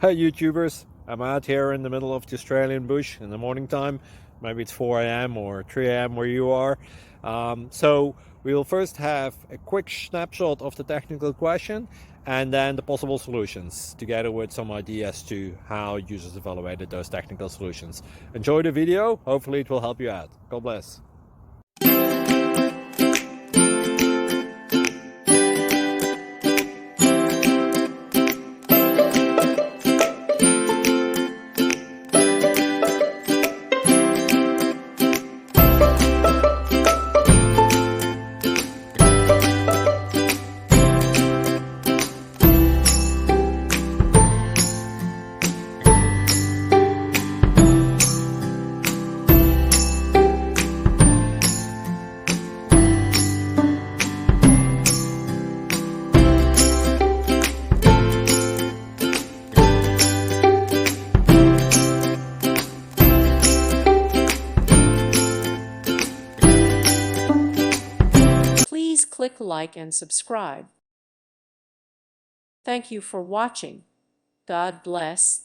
Hey YouTubers, I'm out here in the middle of the Australian bush in the morning time. Maybe it's 4 a.m. or 3 a.m. where you are. So we'll first have a quick snapshot of the technical question and then the possible solutions, together with some ideas to how users evaluated those technical solutions. Enjoy the video, hopefully it will help you out. God bless. Please click like and subscribe. Thank you for watching. God bless.